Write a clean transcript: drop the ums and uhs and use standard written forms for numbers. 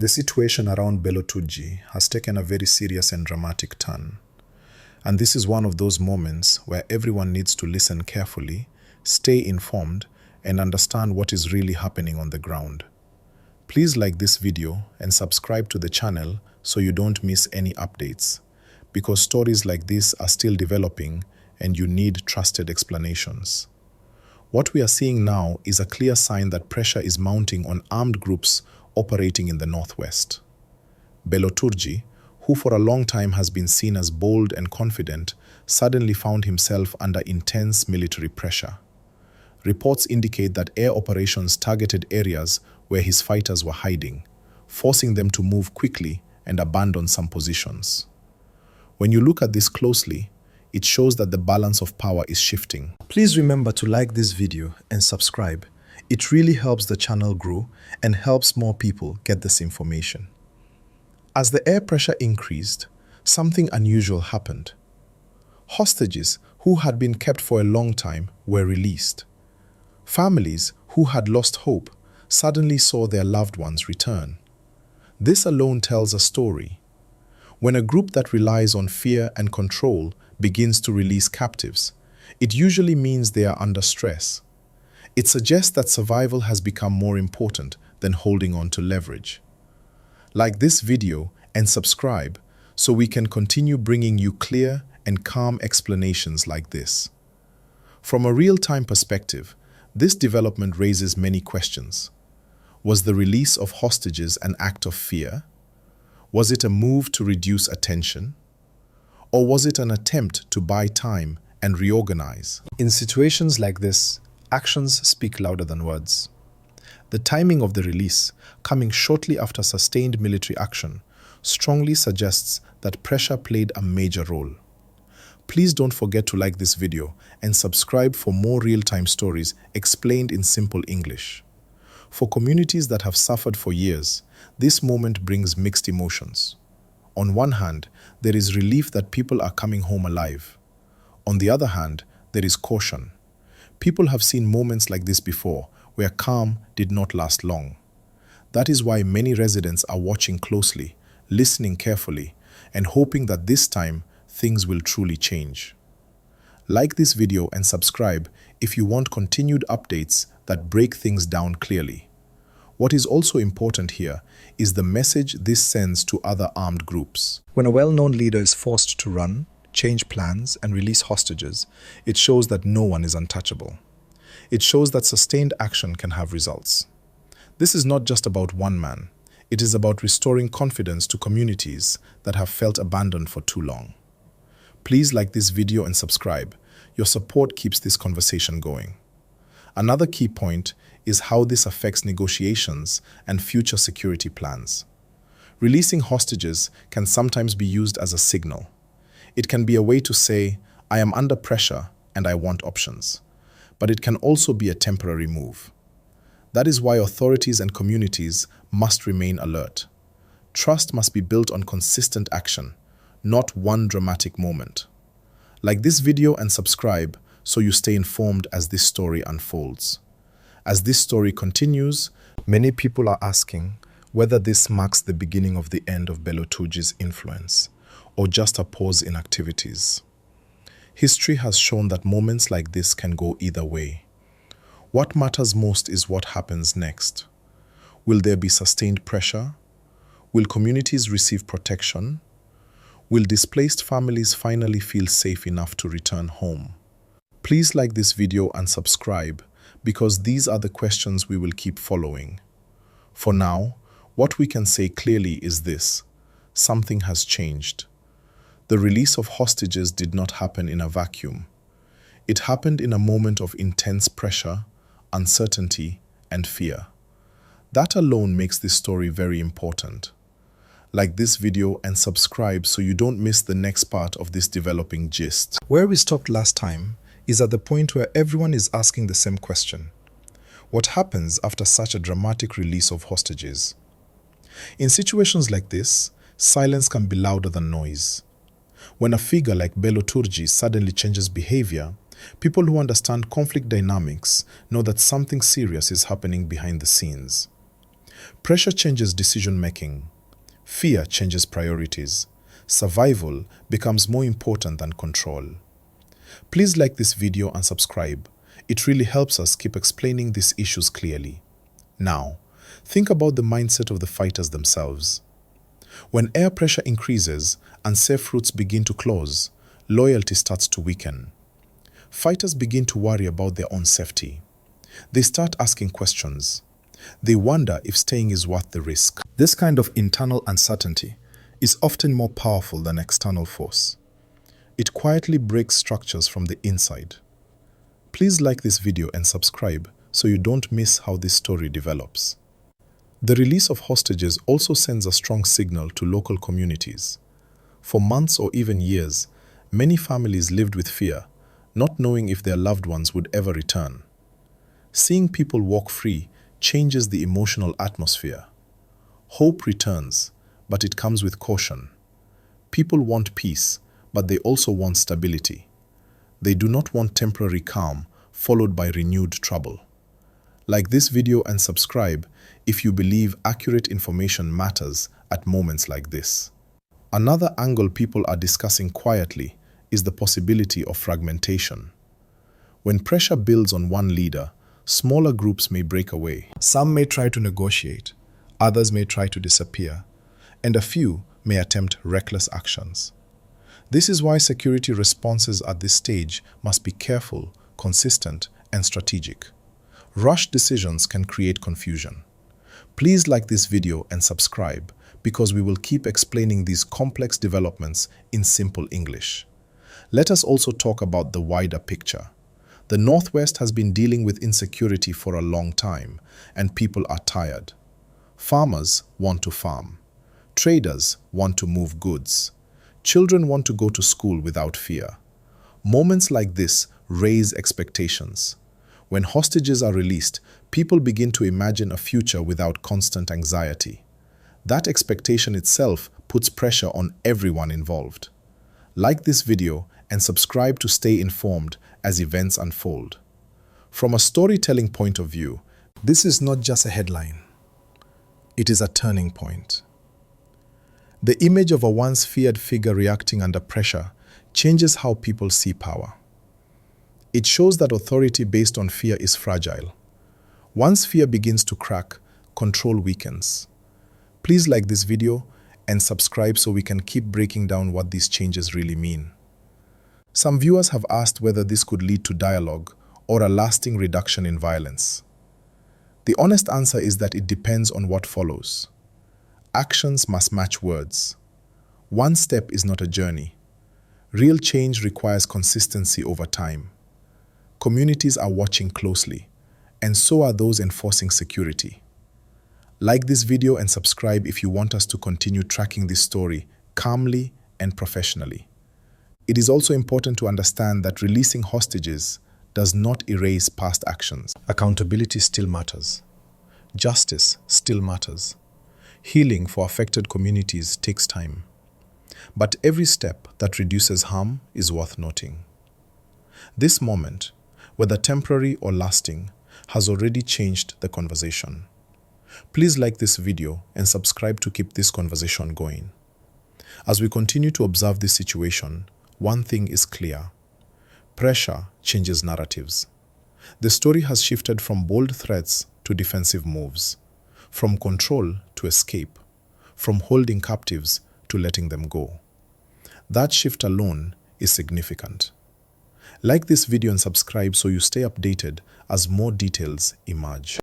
The situation around Bello TURJI has taken a very serious and dramatic turn. And this is one of those moments where everyone needs to listen carefully, stay informed, and understand what is really happening on the ground. Please like this video and subscribe to the channel so you don't miss any updates, because stories like this are still developing and you need trusted explanations. What we are seeing now is a clear sign that pressure is mounting on armed groups operating in the northwest. Bello TURJI, who for a long time has been seen as bold and confident, suddenly found himself under intense military pressure. Reports indicate that air operations targeted areas where his fighters were hiding, forcing them to move quickly and abandon some positions. When you look at this closely, it shows that the balance of power is shifting. Please remember to like this video and subscribe. It really helps the channel grow and helps more people get this information. As the air pressure increased, something unusual happened. Hostages who had been kept for a long time were released. Families who had lost hope suddenly saw their loved ones return. This alone tells a story. When a group that relies on fear and control begins to release captives, it usually means they are under stress. It suggests that survival has become more important than holding on to leverage. Like this video and subscribe so we can continue bringing you clear and calm explanations like this. From a real-time perspective, this development raises many questions. Was the release of hostages an act of fear? Was it a move to reduce attention? Or was it an attempt to buy time and reorganize? In situations like this, actions speak louder than words. The timing of the release, coming shortly after sustained military action, strongly suggests that pressure played a major role. Please don't forget to like this video and subscribe for more real-time stories explained in simple English. For communities that have suffered for years, this moment brings mixed emotions. On one hand, there is relief that people are coming home alive. On the other hand, there is caution. People have seen moments like this before, where calm did not last long. That is why many residents are watching closely, listening carefully, and hoping that this time things will truly change. Like this video and subscribe if you want continued updates that break things down clearly. What is also important here is the message this sends to other armed groups. When a well-known leader is forced to run, change plans, and release hostages, it shows that no one is untouchable. It shows that sustained action can have results. This is not just about one man. It is about restoring confidence to communities that have felt abandoned for too long. Please like this video and subscribe. Your support keeps this conversation going. Another key point is how this affects negotiations and future security plans. Releasing hostages can sometimes be used as a signal. It can be a way to say, I am under pressure and I want options. But it can also be a temporary move. That is why authorities and communities must remain alert. Trust must be built on consistent action, not one dramatic moment. Like this video and subscribe so you stay informed as this story unfolds. As this story continues, many people are asking whether this marks the beginning of the end of Bello TURJI's influence, or just a pause in activities. History has shown that moments like this can go either way. What matters most is what happens next. Will there be sustained pressure? Will communities receive protection? Will displaced families finally feel safe enough to return home? Please like this video and subscribe, because these are the questions we will keep following. For now, what we can say clearly is this: something has changed. The release of hostages did not happen in a vacuum. It happened in a moment of intense pressure, uncertainty, and fear. That alone makes this story very important. Like this video and subscribe so you don't miss the next part of this developing gist. Where we stopped last time is at the point where everyone is asking the same question. What happens after such a dramatic release of hostages? In situations like this, silence can be louder than noise. When a figure like Bello TURJI suddenly changes behavior, people who understand conflict dynamics know that something serious is happening behind the scenes. Pressure changes decision-making. Fear changes priorities. Survival becomes more important than control. Please like this video and subscribe. It really helps us keep explaining these issues clearly. Now, think about the mindset of the fighters themselves. When air pressure increases and safe routes begin to close, loyalty starts to weaken. Fighters begin to worry about their own safety. They start asking questions. They wonder if staying is worth the risk. This kind of internal uncertainty is often more powerful than external force. It quietly breaks structures from the inside. Please like this video and subscribe so you don't miss how this story develops. The release of hostages also sends a strong signal to local communities. For months or even years, many families lived with fear, not knowing if their loved ones would ever return. Seeing people walk free changes the emotional atmosphere. Hope returns, but it comes with caution. People want peace, but they also want stability. They do not want temporary calm followed by renewed trouble. Like this video and subscribe if you believe accurate information matters at moments like this. Another angle people are discussing quietly is the possibility of fragmentation. When pressure builds on one leader, smaller groups may break away. Some may try to negotiate, others may try to disappear, and a few may attempt reckless actions. This is why security responses at this stage must be careful, consistent, and strategic. Rushed decisions can create confusion. Please like this video and subscribe because we will keep explaining these complex developments in simple English. Let us also talk about the wider picture. The Northwest has been dealing with insecurity for a long time, and people are tired. Farmers want to farm. Traders want to move goods. Children want to go to school without fear. Moments like this raise expectations. When hostages are released, people begin to imagine a future without constant anxiety. That expectation itself puts pressure on everyone involved. Like this video and subscribe to stay informed as events unfold. From a storytelling point of view, this is not just a headline. It is a turning point. The image of a once feared figure reacting under pressure changes how people see power. It shows that authority based on fear is fragile. Once fear begins to crack, control weakens. Please like this video and subscribe so we can keep breaking down what these changes really mean. Some viewers have asked whether this could lead to dialogue or a lasting reduction in violence. The honest answer is that it depends on what follows. Actions must match words. One step is not a journey. Real change requires consistency over time. Communities are watching closely, and so are those enforcing security. Like this video and subscribe if you want us to continue tracking this story calmly and professionally. It is also important to understand that releasing hostages does not erase past actions. Accountability still matters. Justice still matters. Healing for affected communities takes time. But every step that reduces harm is worth noting. This moment, whether temporary or lasting, has already changed the conversation. Please like this video and subscribe to keep this conversation going. As we continue to observe this situation, one thing is clear. Pressure changes narratives. The story has shifted from bold threats to defensive moves, from control to escape, from holding captives to letting them go. That shift alone is significant. Like this video and subscribe so you stay updated as more details emerge.